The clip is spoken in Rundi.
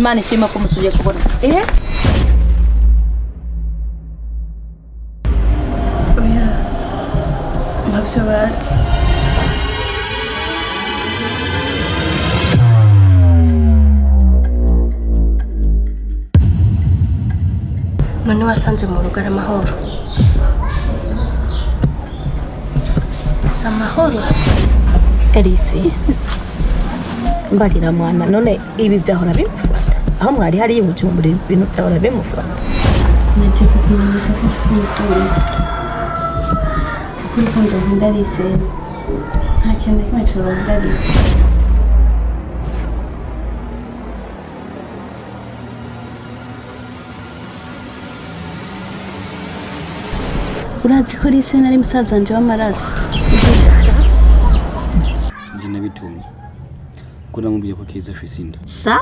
Imana ishima ko musubiye kubona. Oya. Mavyo bazi. None wasanze mu rugo amahoro. Samahoro. Elise. Mbarira mwana none ibi byahora bimufata. Aho mwari hari y'ubujumbura ibintu byahora bimufata. Naje kukumenyesha ko ufite umukunzi. Kuko ndakunda Elise. Nta kintu na kimwe cyorohera Elise. Urazi ko Elise nari musaza wanje w'amaraso. Nje nabitumye. Kuna mubwiye ko kiza fisinda. Sa?